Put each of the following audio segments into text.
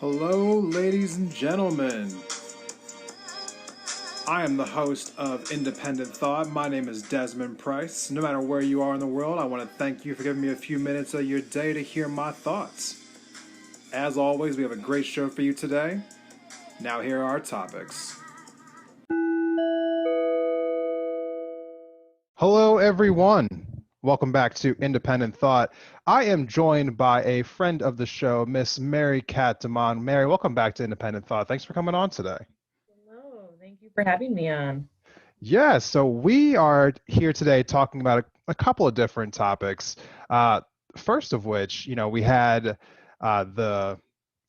Hello, ladies and gentlemen. I am the host of Independent Thought. My name is Desmond Price. No matter where you are in the world, I want to thank you for giving me a few minutes of your day to hear my thoughts. As always, we have a great show for you today. Now, here are our topics. Hello, everyone. Welcome back to Independent Thought. I am joined by a friend of the show, Miss Mary Cat Demond. Mary, welcome back to Independent Thought. Thanks for coming on today. Hello, thank you for having me on. Yeah, so we are here today talking about a couple of different topics. Uh, First of which, we had the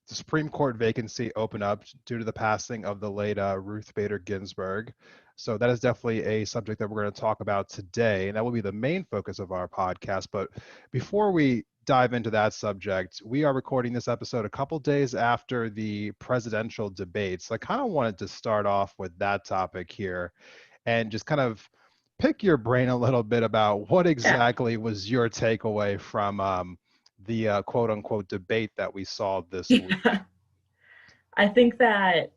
Supreme Court vacancy open up due to the passing of the late Ruth Bader Ginsburg. So that is definitely a subject that we're going to talk about today, and that will be the main focus of our podcast. But before we dive into that subject, we are recording this episode a couple days after the presidential debates. So I kind of wanted to start off with that topic here and just kind of pick your brain a little bit about what Yeah. exactly was your takeaway from the quote unquote debate that we saw this week. I think that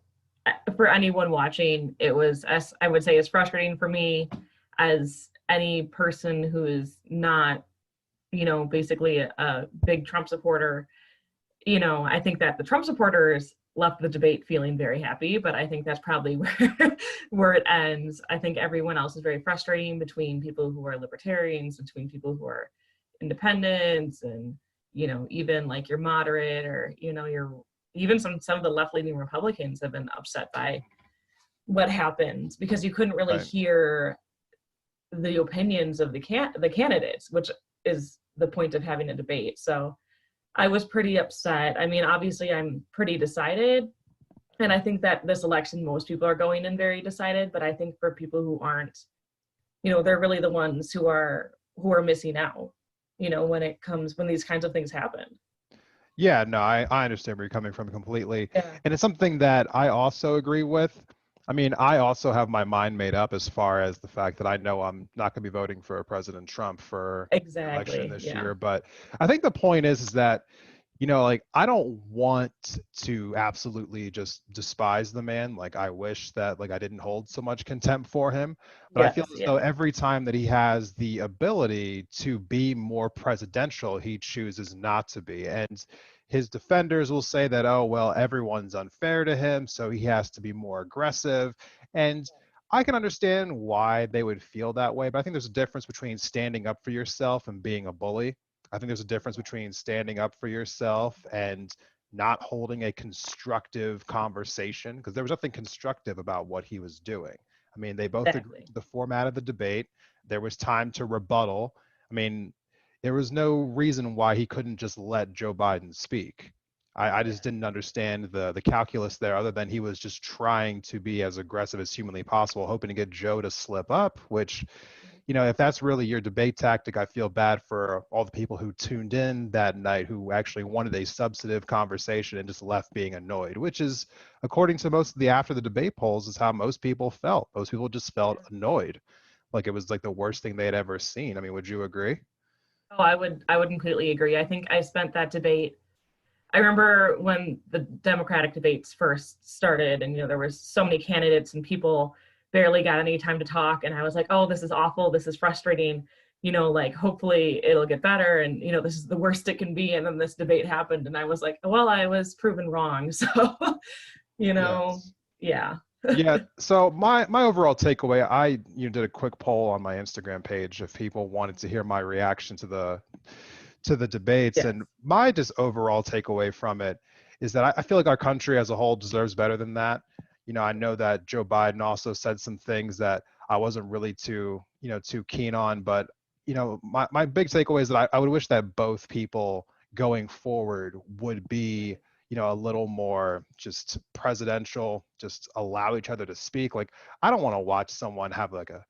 for anyone watching, it was, as I would say, as frustrating for me as any person who is not, basically a big Trump supporter. I think that the Trump supporters left the debate feeling very happy, but I think that's probably where it ends. I think everyone else is very frustrating, between people who are libertarians, between people who are independents, and even like your moderate, or your even some of the left-leaning Republicans have been upset by what happened, because you couldn't really Right. hear the opinions of the candidates, which is the point of having a debate. So I was pretty upset. I mean, obviously, I'm pretty decided. And I think that this election, most people are going in very decided. But I think for people who aren't, they're really the ones who are missing out, when these kinds of things happen. Yeah, no, I understand where you're coming from completely. Yeah, And it's something that I also agree with. I mean, I also have my mind made up as far as the fact that I know I'm not going to be voting for President Trump for the election exactly. this Yeah. year. But I think the point is that like I don't want to absolutely just despise the man. Like I wish that like I didn't hold so much contempt for him, but I feel Yes. as though Yeah. every time that he has the ability to be more presidential, he chooses not to be. And his defenders will say that, oh, well, everyone's unfair to him, so he has to be more aggressive. And I can understand why they would feel that way, but I think there's a difference between standing up for yourself and being a bully. I think there's a difference between standing up for yourself and not holding a constructive conversation, because there was nothing constructive about what he was doing. I mean, they both agreed Exactly. to the format of the debate. There was time to rebuttal. I mean, there was no reason why he couldn't just let Joe Biden speak. I Yeah. just didn't understand the calculus there, other than he was just trying to be as aggressive as humanly possible, hoping to get Joe to slip up, which if that's really your debate tactic, I feel bad for all the people who tuned in that night who actually wanted a substantive conversation and just left being annoyed, which is, according to most of the after the debate polls, is how most people felt. Most people just felt annoyed, like it was like the worst thing they had ever seen. I mean, would you agree? Oh, I would completely agree. I think I spent that debate. I remember when the Democratic debates first started, and there was so many candidates and people barely got any time to talk, and I was like, oh, this is awful, this is frustrating, like hopefully it'll get better, and this is the worst it can be. And then this debate happened, and I was like, well, I was proven wrong. So you know Yes. yeah. Yeah. So my overall takeaway, I did a quick poll on my Instagram page if people wanted to hear my reaction to the debates, Yes. and my just overall takeaway from it is that I feel like our country as a whole deserves better than that. I know that Joe Biden also said some things that I wasn't really too keen on, but my big takeaway is that I would wish that both people going forward would be a little more just presidential, just allow each other to speak. Like I don't want to watch someone have like a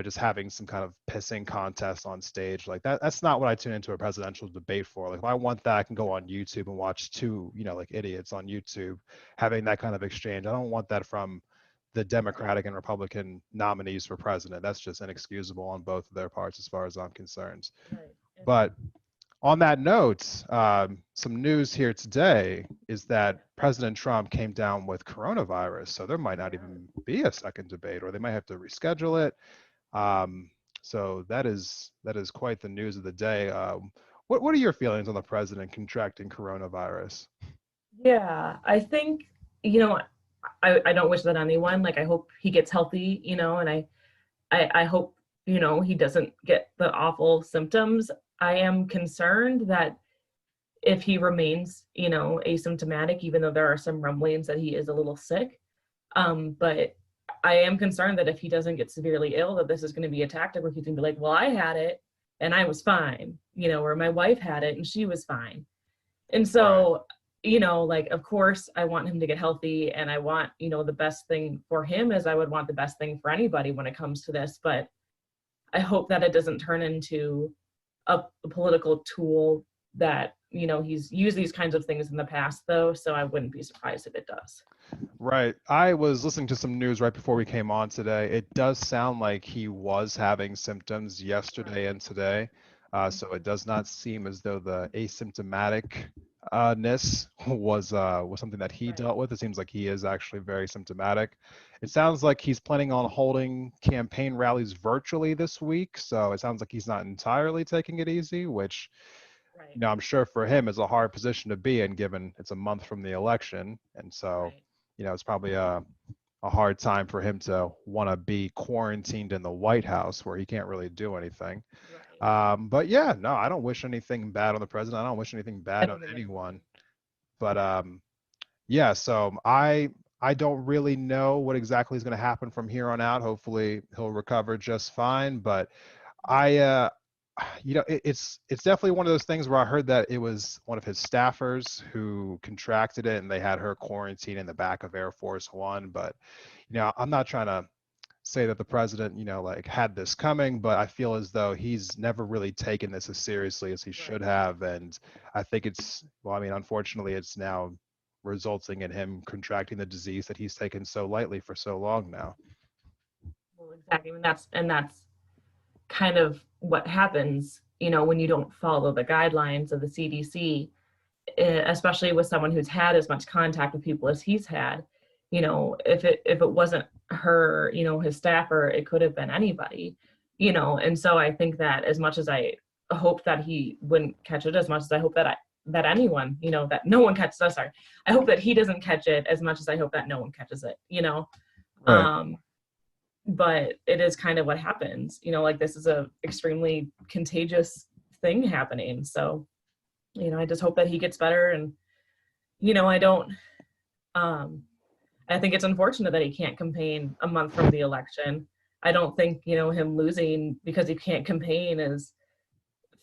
just having some kind of pissing contest on stage like that. That's not what I tune into a presidential debate for. Like if I want that, I can go on YouTube and watch two like idiots on YouTube having that kind of exchange. I don't want that from the Democratic and Republican nominees for president. That's just inexcusable on both of their parts as far as I'm concerned. Right. And But On that note, some news here today is that President Trump came down with coronavirus, so there might not even be a second debate, or they might have to reschedule it. Um, so that is quite the news of the day. What are your feelings on the president contracting coronavirus? Yeah, I think, I don't wish that on anyone. Like, I hope he gets healthy, and I hope, he doesn't get the awful symptoms. I am concerned that if he remains, asymptomatic, even though there are some rumblings that he is a little sick. But I am concerned that if he doesn't get severely ill, that this is going to be a tactic where he's going to be like, well, I had it and I was fine, or my wife had it and she was fine. And Right. so, like, of course, I want him to get healthy and I want, the best thing for him as I would want the best thing for anybody when it comes to this. But I hope that it doesn't turn into a political tool that, he's used these kinds of things in the past, though. So I wouldn't be surprised if it does. Right. I was listening to some news right before we came on today. It does sound like he was having symptoms yesterday and today. So it does not seem as though the asymptomatic ness was something that he Right. dealt with. It seems like he is actually very symptomatic. It sounds like he's planning on holding campaign rallies virtually this week. So it sounds like he's not entirely taking it easy, which, Right. I'm sure for him is a hard position to be in, given it's a month from the election. And so, Right. it's probably a hard time for him to want to be quarantined in the White House where he can't really do anything. Right. But yeah, no, I don't wish anything bad on the president. I don't wish anything I bad on don't either. anyone. But yeah, so I don't really know what exactly is going to happen from here on out. Hopefully he'll recover just fine. But I it's definitely one of those things where I heard that it was one of his staffers who contracted it and they had her quarantined in the back of Air Force One. But I'm not trying to say that the president, like had this coming, but I feel as though he's never really taken this as seriously as he should Right. have. And I think well, I mean, unfortunately, it's now resulting in him contracting the disease that he's taken so lightly for so long now. Well, exactly. And that's kind of what happens, when you don't follow the guidelines of the CDC, especially with someone who's had as much contact with people as he's had. If it wasn't her, his staffer, it could have been anybody. And so I think that as much as I hope that he wouldn't catch it, as much as I hope that anyone, that no one catches us, sorry, I hope that he doesn't catch it as much as I hope that no one catches it. Right. um but it is kind of what happens, like, this is a extremely contagious thing happening. So, I just hope that he gets better. And I don't um I think it's unfortunate that he can't campaign a month from the election. I don't think, him losing because he can't campaign is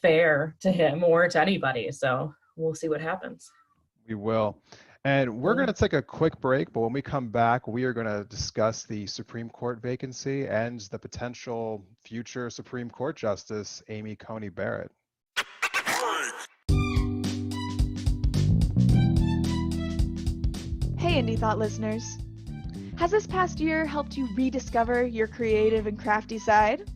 fair to him or to anybody. So we'll see what happens. We will. And we're going Yeah. to take a quick break, but when we come back, we are going to discuss the Supreme Court vacancy and the potential future Supreme Court Justice, Amy Coney Barrett. Hey, Indie Thought listeners. Has this past year helped you rediscover your creative and crafty side?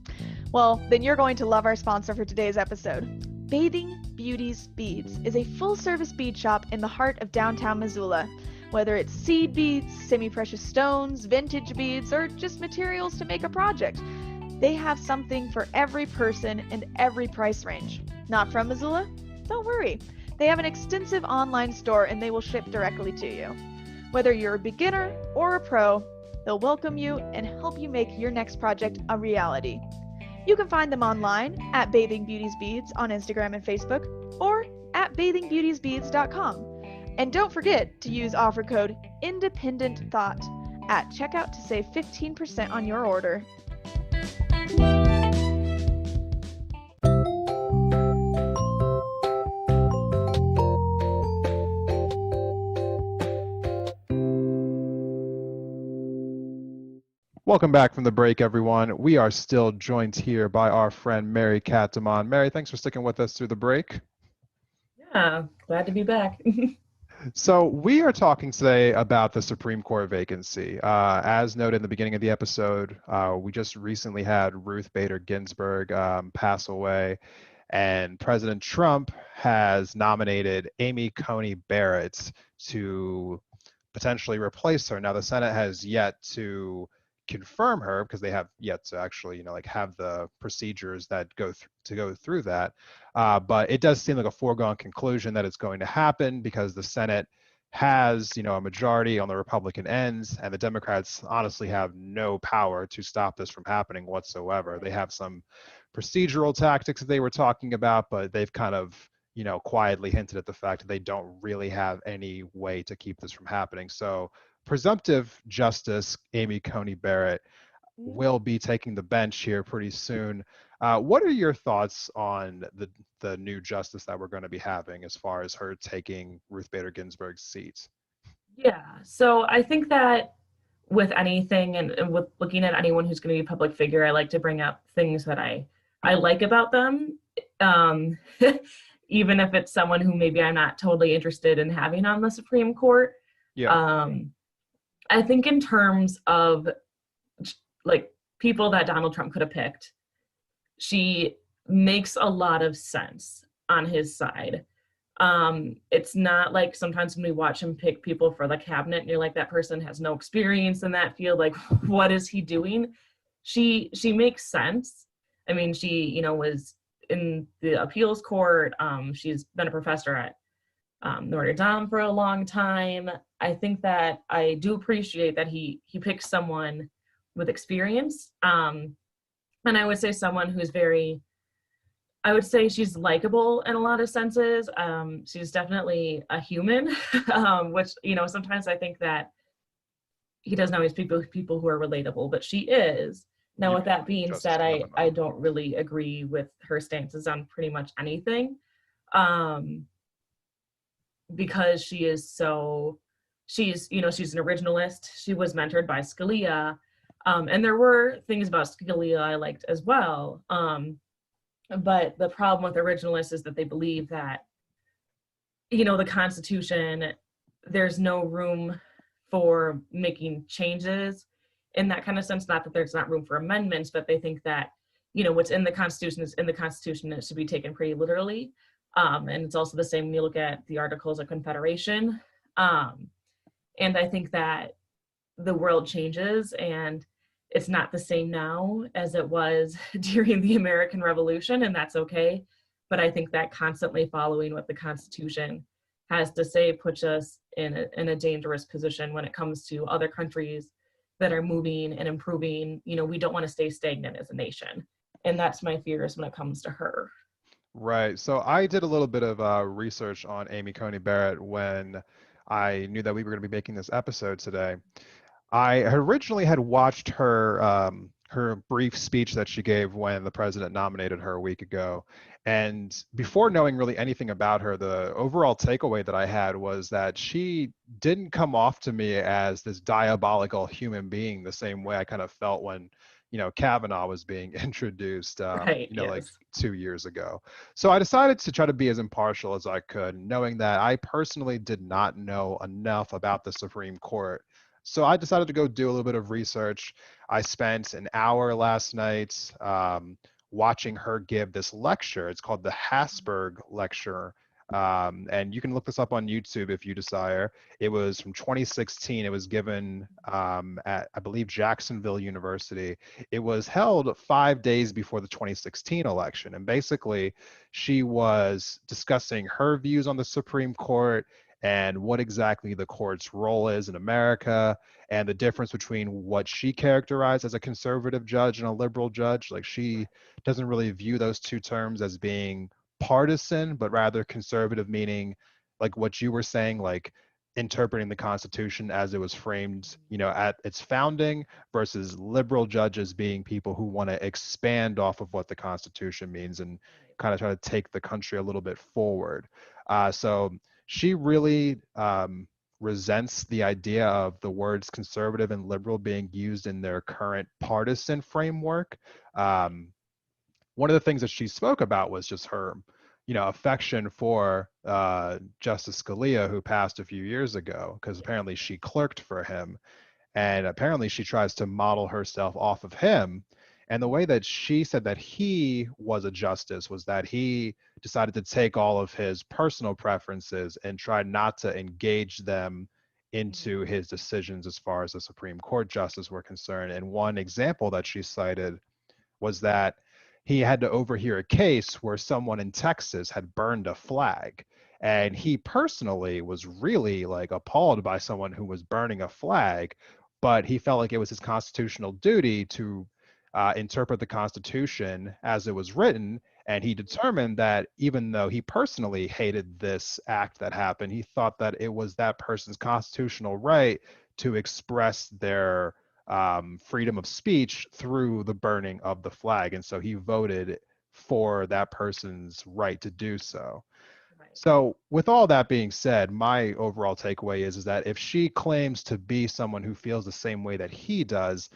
Well, then you're going to love our sponsor for today's episode. Bathing Beauties Beads is a full-service bead shop in the heart of downtown Missoula. Whether it's seed beads, semi-precious stones, vintage beads, or just materials to make a project, they have something for every person and every price range. Not from Missoula? Don't worry. They have an extensive online store and they will ship directly to you. Whether you're a beginner or a pro, they'll welcome you and help you make your next project a reality. You can find them online at Bathing Beauties Beads on Instagram and Facebook, or at bathingbeautiesbeads.com. And don't forget to use offer code INDEPENDENTTHOUGHT at checkout to save 15% on your order. Welcome back from the break, everyone. We are still joined here by our friend Mary Catamon. Mary, thanks for sticking with us through the break. Yeah, glad to be back. So we are talking today about the Supreme Court vacancy. As noted in the beginning of the episode, we just recently had Ruth Bader Ginsburg pass away. And President Trump has nominated Amy Coney Barrett to potentially replace her. Now, the Senate has yet to confirm her because they have yet to actually, like have the procedures that go through that. But it does seem like a foregone conclusion that it's going to happen because the Senate has, a majority on the Republican ends, and the Democrats honestly have no power to stop this from happening whatsoever. They have some procedural tactics that they were talking about, but they've kind of, quietly hinted at the fact that they don't really have any way to keep this from happening. So presumptive justice Amy Coney Barrett will be taking the bench here pretty soon. What are your thoughts on the new justice that we're going to be having as far as her taking Ruth Bader Ginsburg's seat? Yeah, so I think that with anything and with looking at anyone who's going to be a public figure, I like to bring up things that I like about them, even if it's someone who maybe I'm not totally interested in having on the Supreme Court. Yeah. I think in terms of like people that Donald Trump could have picked, she makes a lot of sense on his side. It's not like sometimes when we watch him pick people for the cabinet and you're like, that person has no experience in that field, like what is he doing? She makes sense. I mean, she was in the appeals court. She's been a professor at Notre Dame for a long time. I think that I do appreciate that he picks someone with experience. And I would say someone who's I would say she's likable in a lot of senses. She's definitely a human, which, sometimes I think that he doesn't always pick people who are relatable, but she is. Now, with that being said, I don't really agree with her stances on pretty much anything, because she's an originalist. She was mentored by Scalia, and there were things about Scalia I liked as well. But the problem with originalists is that they believe that, the Constitution, there's no room for making changes in that kind of sense. Not that there's not room for amendments, but they think that, what's in the Constitution is in the Constitution. It should be taken pretty literally. And it's also the same when you look at the Articles of Confederation. And I think that the world changes, and it's not the same now as it was during the American Revolution, and that's okay. But I think that constantly following what the Constitution has to say puts us in a dangerous position when it comes to other countries that are moving and improving. We don't want to stay stagnant as a nation. And that's my fears when it comes to her. Right. So I did a little bit of research on Amy Coney Barrett when I knew that we were going to be making this episode today. I originally had watched her brief speech that she gave when the president nominated her a week ago. And before knowing really anything about her, the overall takeaway that I had was that she didn't come off to me as this diabolical human being the same way I kind of felt when, Kavanaugh was being introduced, Right, like yes. 2 years ago. So I decided to try to be as impartial as I could, knowing that I personally did not know enough about the Supreme Court. So I decided to go do a little bit of research. I spent an hour last night watching her give this lecture. It's called the Hasberg Lecture. And you can look this up on YouTube if you desire. It was from 2016. It was given at, I believe, Jacksonville University. It was held 5 days before the 2016 election. And basically, she was discussing her views on the Supreme Court and what exactly the court's role is in America, and the difference between what she characterized as a conservative judge and a liberal judge. Like, she doesn't really view those two terms as being partisan, but rather conservative, meaning like what you were saying, like interpreting the Constitution as it was framed, at its founding, versus liberal judges being people who want to expand off of what the Constitution means and kind of try to take the country a little bit forward. So she really resents the idea of the words conservative and liberal being used in their current partisan framework. One of the things that she spoke about was just her, affection for Justice Scalia, who passed a few years ago, because apparently she clerked for him, and apparently she tries to model herself off of him. And the way that she said that he was a justice was that he decided to take all of his personal preferences and try not to engage them into his decisions as far as the Supreme Court justice were concerned. And one example that she cited was that he had to overhear a case where someone in Texas had burned a flag. And he personally was really like appalled by someone who was burning a flag, but he felt like it was his constitutional duty to interpret the Constitution as it was written. And he determined that even though he personally hated this act that happened, he thought that it was that person's constitutional right to express their freedom of speech through the burning of the flag. And so he voted for that person's right to do so. Right. So with all that being said, my overall takeaway is that if she claims to be someone who feels the same way that he does,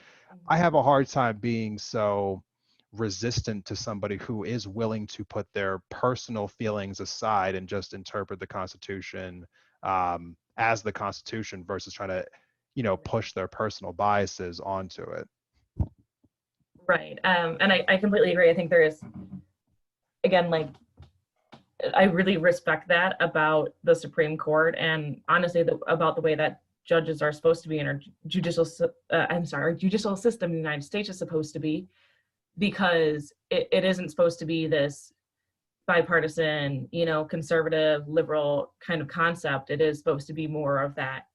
I have a hard time being so resistant to somebody who is willing to put their personal feelings aside and just interpret the Constitution as the Constitution versus trying to, push their personal biases onto it. Right. And I completely agree. I think there is, again, like, I really respect that about the Supreme Court, and honestly, about the way that judges are supposed to be in our our judicial system in the United States is supposed to be, because it isn't supposed to be this bipartisan, conservative, liberal kind of concept. It is supposed to be more of that,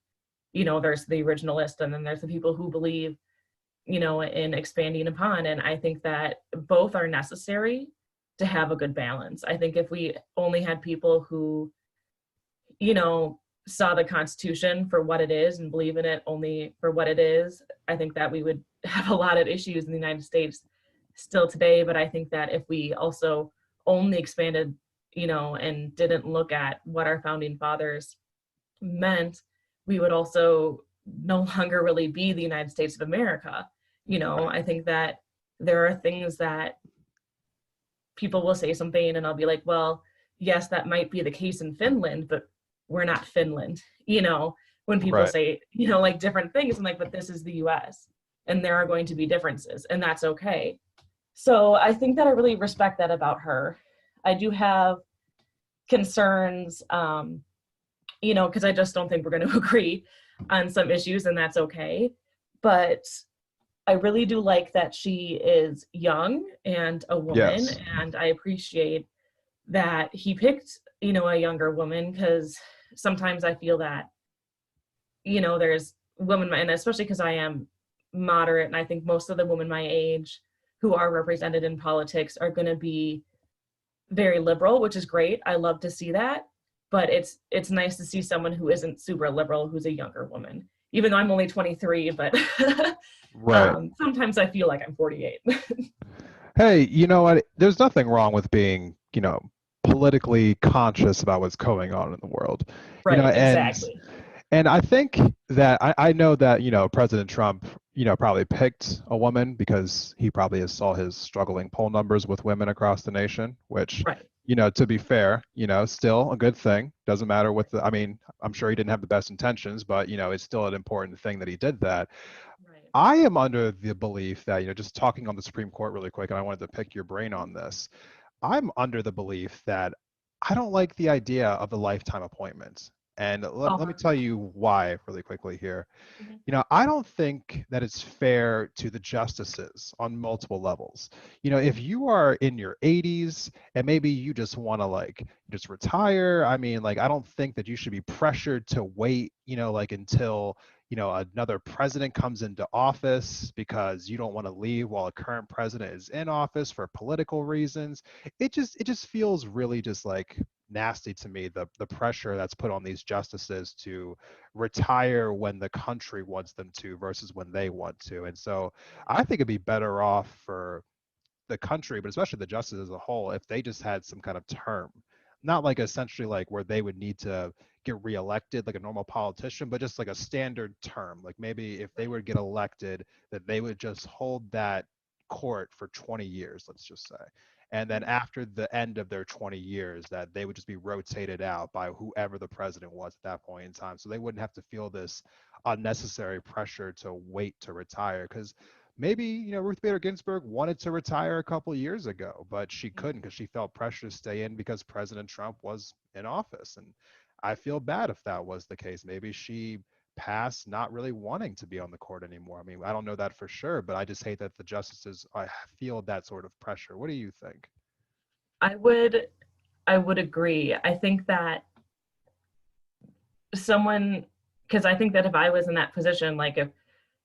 there's the originalist, and then there's the people who believe, in expanding upon. And I think that both are necessary to have a good balance. I think if we only had people who, saw the Constitution for what it is and believe in it only for what it is, I think that we would have a lot of issues in the United States still today. But I think that if we also only expanded, and didn't look at what our founding fathers meant, we would also no longer really be the United States of America. I think that there are things that people will say something and I'll be like, well, yes, that might be the case in Finland, but we're not Finland. When people Right. say, like different things, I'm like, but this is the US and there are going to be differences, and that's okay. So I think that I really respect that about her. I do have concerns, because I just don't think we're going to agree on some issues, and that's okay. But I really do like that she is young and a woman, Yes. and I appreciate that he picked, a younger woman, because sometimes I feel that, there's women, and especially because I am moderate, and I think most of the women my age who are represented in politics are going to be very liberal, which is great. I love to see that. But it's nice to see someone who isn't super liberal, who's a younger woman, even though I'm only 23, but Right. sometimes I feel like I'm 48. Hey, you know what? There's nothing wrong with being, politically conscious about what's going on in the world. Right, And exactly. I think that I know that, President Trump, probably picked a woman because he probably saw his struggling poll numbers with women across the nation, which, Right. To be fair, still a good thing. Doesn't matter I mean, I'm sure he didn't have the best intentions, but, it's still an important thing that he did that. Right. I am under the belief that, just talking on the Supreme Court really quick, and I wanted to pick your brain on this. I'm under the belief that I don't like the idea of the lifetime appointments. And let me tell you why really quickly here. Mhm. I don't think that it's fair to the justices on multiple levels. If you are in your 80s and maybe you just want to just retire, I mean, I don't think that you should be pressured to wait, until, another president comes into office because you don't want to leave while a current president is in office for political reasons. It just feels really just nasty to me, the pressure that's put on these justices to retire when the country wants them to versus when they want to. And so I think it'd be better off for the country, but especially the justice as a whole, if they just had some kind of term, not essentially where they would need to get reelected like a normal politician, but just a standard term. Maybe if they would get elected, that they would just hold that court for 20 years, let's just say. And then after the end of their 20 years, that they would just be rotated out by whoever the president was at that point in time. So they wouldn't have to feel this unnecessary pressure to wait to retire. Because maybe, Ruth Bader Ginsburg wanted to retire a couple years ago, but she couldn't because she felt pressure to stay in because President Trump was in office. And I feel bad if that was the case. Maybe she passed not really wanting to be on the court anymore. I mean, I don't know that for sure, but I just hate that the justices I feel that sort of pressure. What do you think? I would agree. I think that because I think that if I was in that position, like if,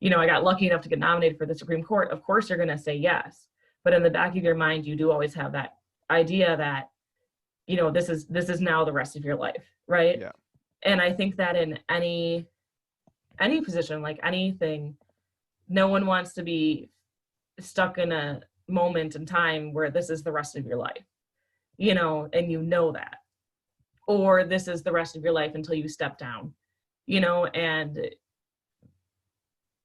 I got lucky enough to get nominated for the Supreme Court, of course you're going to say yes. But in the back of your mind, you do always have that idea that, this is now the rest of your life, right? Yeah. And I think that in any position, like anything, no one wants to be stuck in a moment in time where this is the rest of your life, and that. Or this is the rest of your life until you step down, and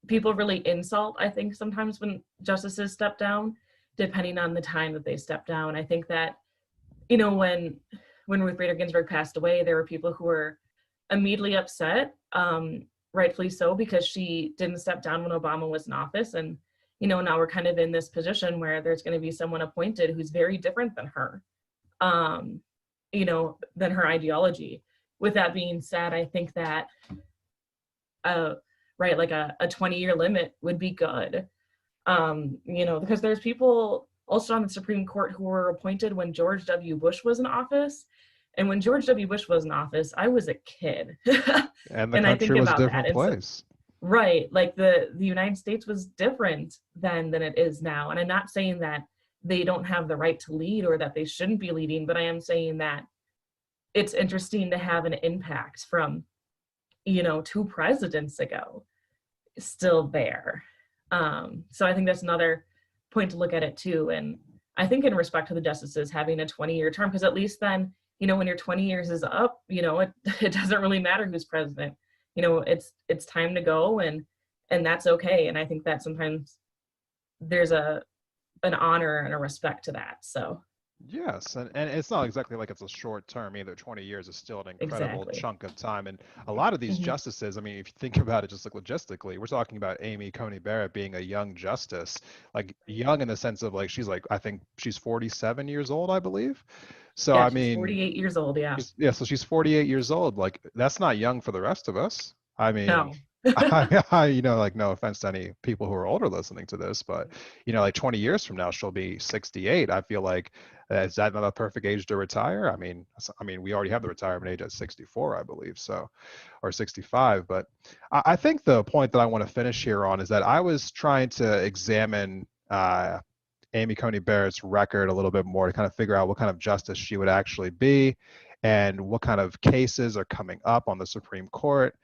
people really insult, I think, sometimes when justices step down, depending on the time that they step down. I think that, when Ruth Bader Ginsburg passed away, there were people who were immediately upset, rightfully so, because she didn't step down when Obama was in office. And, now we're kind of in this position where there's going to be someone appointed who's very different than her, than her ideology. With that being said, I think that, like a 20-year limit would be good, because there's people also on the Supreme Court who were appointed when George W. Bush was in office. And when George W. Bush was in office, I was a kid. And the and I think country was a about different that. place. Right. Like the United States was different then than it is now. And I'm not saying that they don't have the right to lead or that they shouldn't be leading, but I am saying that it's interesting to have an impact from, 2 presidents ago still there. So I think that's another point to look at it too. And I think in respect to the justices having a 20-year term, because at least then, when your 20 years is up, it doesn't really matter who's president. It's time to go, and that's okay. And I think that sometimes there's an honor and a respect to that. So Yes, and it's not exactly like it's a short term either. 20 years is still an incredible exactly. chunk of time. And a lot of these Mhm. justices, I mean, if you think about it just like logistically, we're talking about Amy Coney Barrett being a young justice, like young in the sense of like I think she's 47 years old, I believe. So, Yeah, I she's mean, 48 years old. Yeah. so she's 48 years old. Like, that's not young for the rest of us. I mean, No. like no offense to any people who are older listening to this, but like 20 years from now, she'll be 68. I feel like is that not a perfect age to retire? I mean, we already have the retirement age at 64, I believe, so, or 65. But I think the point that I want to finish here on is that I was trying to examine Amy Coney Barrett's record a little bit more to kind of figure out what kind of justice she would actually be and what kind of cases are coming up on the Supreme Court.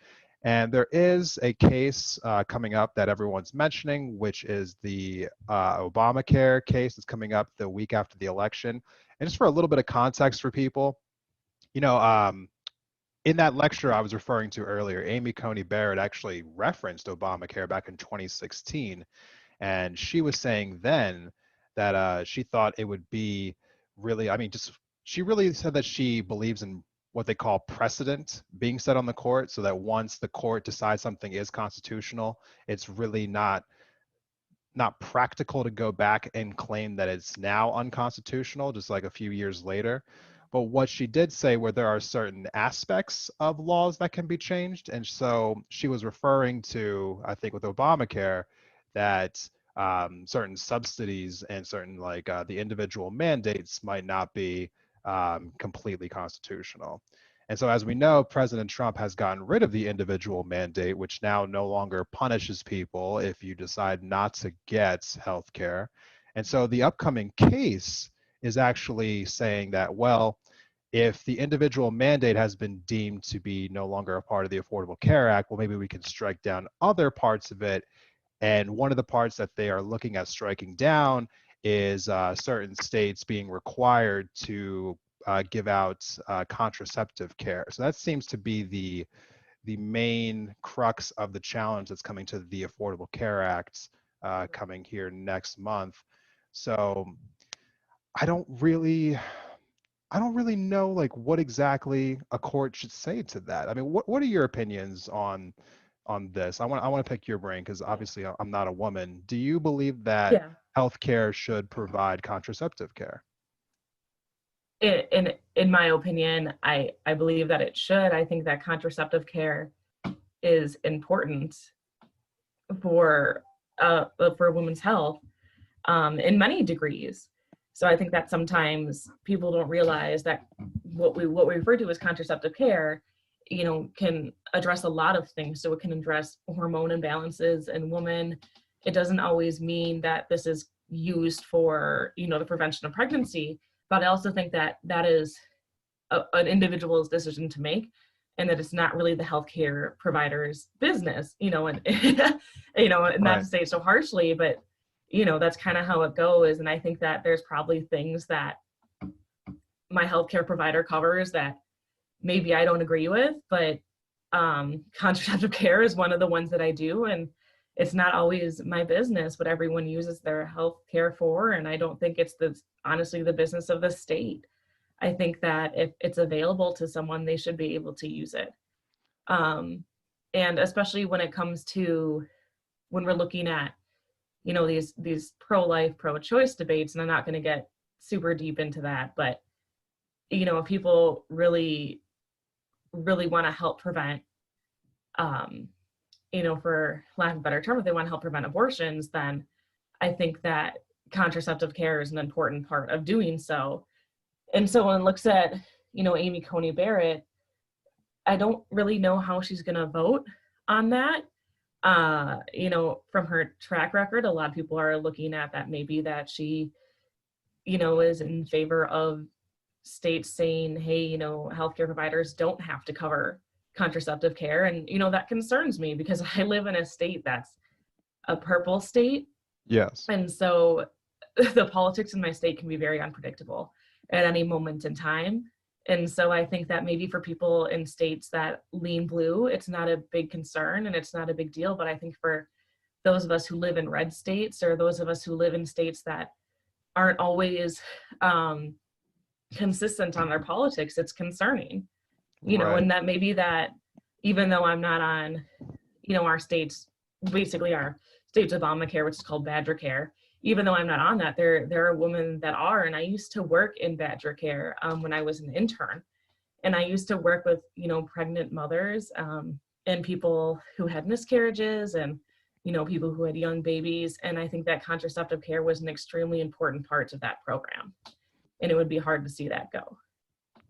And there is a case coming up that everyone's mentioning, which is the Obamacare case that's coming up the week after the election. And just for a little bit of context for people, in that lecture I was referring to earlier, Amy Coney Barrett actually referenced Obamacare back in 2016. And she was saying then that she thought it would be really, she really said that she believes in what they call precedent being set on the court, so that once the court decides something is constitutional, it's really not practical to go back and claim that it's now unconstitutional just like a few years later. But what she did say were there are certain aspects of laws that can be changed. And so she was referring to, I think with Obamacare, that certain subsidies and certain the individual mandates might not be completely constitutional. And so, as we know, President Trump has gotten rid of the individual mandate, which now no longer punishes people if you decide not to get health care. And so the upcoming case is actually saying that, well, if the individual mandate has been deemed to be no longer a part of the Affordable Care Act, well, maybe we can strike down other parts of it. And one of the parts that they are looking at striking down is certain states being required to give out contraceptive care. So that seems to be the main crux of the challenge that's coming to the Affordable Care Act coming here next month. So I don't really know like what exactly a court should say to that. I mean, what are your opinions on on this. I want to pick your brain because obviously I'm not a woman. Do you believe that Yeah. healthcare should provide contraceptive care? In my opinion, I believe that it should. I think that contraceptive care is important for for a woman's health in many degrees. So I think that sometimes people don't realize that what we refer to as contraceptive care, can address a lot of things. So it can address hormone imbalances in women. It doesn't always mean that this is used for, the prevention of pregnancy, but I also think that that is an individual's decision to make, and that it's not really the healthcare provider's business, and not to Right. say it so harshly, but that's kind of how it goes. And I think that there's probably things that my healthcare provider covers that maybe I don't agree with, but contraceptive care is one of the ones that I do, and it's not always my business what everyone uses their health care for, and I don't think it's honestly the business of the state. I think that if it's available to someone, they should be able to use it. And especially when it comes to when we're looking at, these pro-life, pro-choice debates, and I'm not going to get super deep into that, but if people really, really want to help prevent, for lack of a better term, if they want to help prevent abortions, then I think that contraceptive care is an important part of doing so. And so when it looks at, Amy Coney Barrett, I don't really know how she's going to vote on that. From her track record, a lot of people are looking at that maybe that she, is in favor of states saying, hey, healthcare providers don't have to cover contraceptive care. And, that concerns me because I live in a state that's a purple state. Yes. And so the politics in my state can be very unpredictable at any moment in time. And so I think that maybe for people in states that lean blue, it's not a big concern and it's not a big deal. But I think for those of us who live in red states, or those of us who live in states that aren't always consistent on their politics, it's concerning, Right. and that maybe that even though I'm not on, our state's, basically our state's Obamacare, which is called Badger Care, even though I'm not on that, there are women that are. And I used to work in Badger Care when I was an intern. And I used to work with, pregnant mothers and people who had miscarriages and, people who had young babies. And I think that contraceptive care was an extremely important part of that program. And it would be hard to see that go.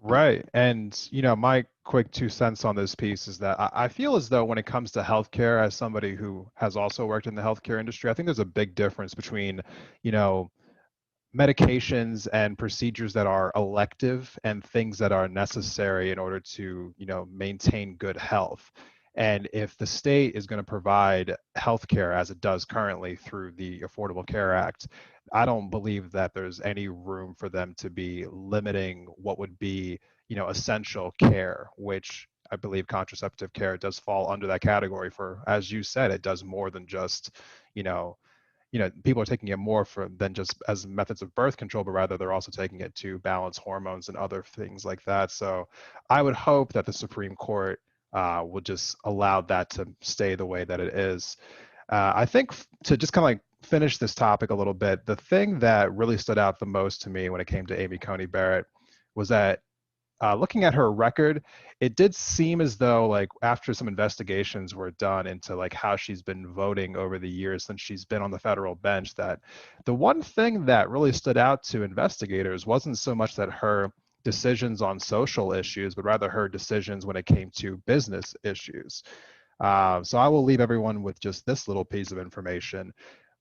Right. And, my quick 2 cents on this piece is that I feel as though when it comes to healthcare, as somebody who has also worked in the healthcare industry, I think there's a big difference between, you know, medications and procedures that are elective and things that are necessary in order to, maintain good health. And if the state is going to provide healthcare as it does currently through the Affordable Care Act, I don't believe that there's any room for them to be limiting what would be, essential care, which I believe contraceptive care does fall under that category for, as you said, it does more than just, you know, people are taking it more than just as methods of birth control, but rather they're also taking it to balance hormones and other things like that. So I would hope that the Supreme Court will just allow that to stay the way that it is. I think to just kind of like finish this topic a little bit, the thing that really stood out the most to me when it came to Amy Coney Barrett was that looking at her record, it did seem as though like after some investigations were done into like how she's been voting over the years since she's been on the federal bench, that the one thing that really stood out to investigators wasn't so much that her decisions on social issues, but rather her decisions when it came to business issues. So I will leave everyone with just this little piece of information.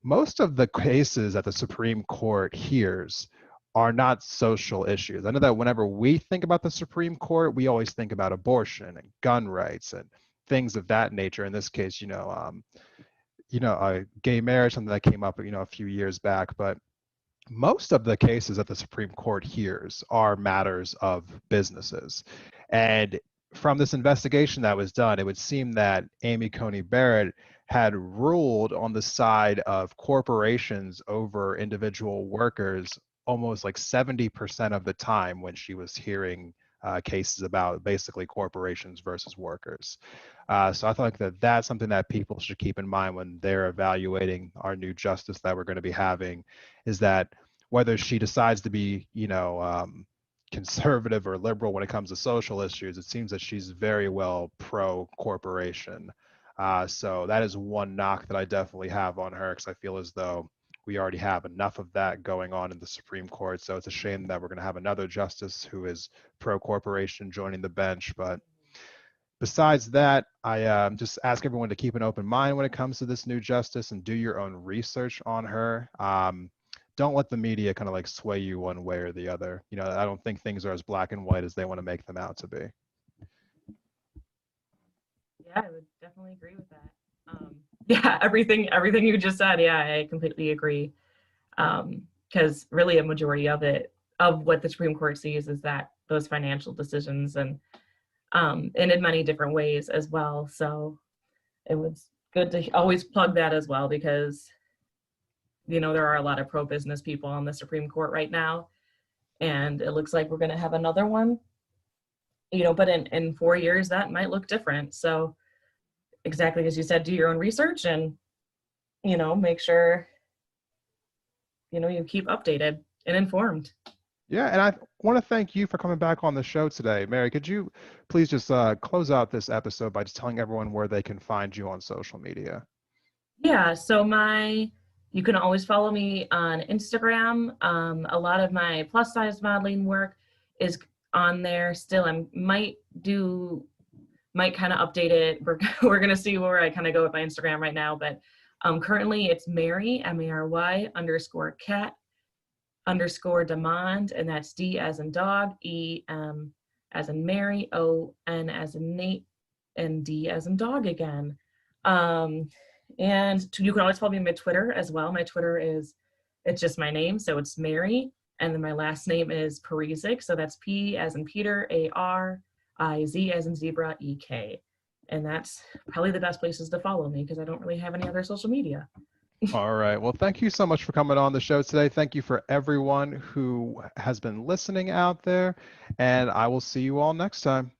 Most of the cases that the Supreme Court hears are not social issues. I know that whenever we think about the Supreme Court, we always think about abortion and gun rights and things of that nature. In this case, gay marriage, something that came up, a few years back. But most of the cases that the Supreme Court hears are matters of businesses. And from this investigation that was done, it would seem that Amy Coney Barrett had ruled on the side of corporations over individual workers almost like 70% of the time when she was hearing cases about basically corporations versus workers. So I think that that's something that people should keep in mind when they're evaluating our new justice that we're going to be having, is that whether she decides to be, conservative or liberal when it comes to social issues, it seems that she's very well pro-corporation. So that is one knock that I definitely have on her, because I feel as though we already have enough of that going on in the Supreme Court. So it's a shame that we're going to have another justice who is pro-corporation joining the bench. But besides that, I just ask everyone to keep an open mind when it comes to this new justice and do your own research on her. Don't let the media kind of like sway you one way or the other. I don't think things are as black and white as they want to make them out to be. Yeah, I would definitely agree with that. Yeah, everything you just said, yeah, I completely agree. Because really a majority of what the Supreme Court sees is that those financial decisions, and in many different ways as well. So it was good to always plug that as well, because there are a lot of pro-business people on the Supreme Court right now, and it looks like we're going to have another one, but in 4 years that might look different. So exactly as you said, do your own research and make sure you keep updated and informed. Yeah, and I want to thank you for coming back on the show today. Mary, could you please just close out this episode by just telling everyone where they can find you on social media? Yeah, so you can always follow me on Instagram. A lot of my plus size modeling work is on there still. I might kind of update it. We're going to see where I kind of go with my Instagram right now, but currently it's Mary, Mary _cat _Desmond, and that's D as in dog, E as in Mary, O N as in Nate, and D as in dog again. And you can always follow me on my Twitter as well. My Twitter it's just my name, so it's Mary, and then my last name is Parizic, so that's P as in Peter, A-R-I-Z as in zebra, E-K. And that's probably the best places to follow me, because I don't really have any other social media. All right. Well, thank you so much for coming on the show today. Thank you for everyone who has been listening out there, and I will see you all next time.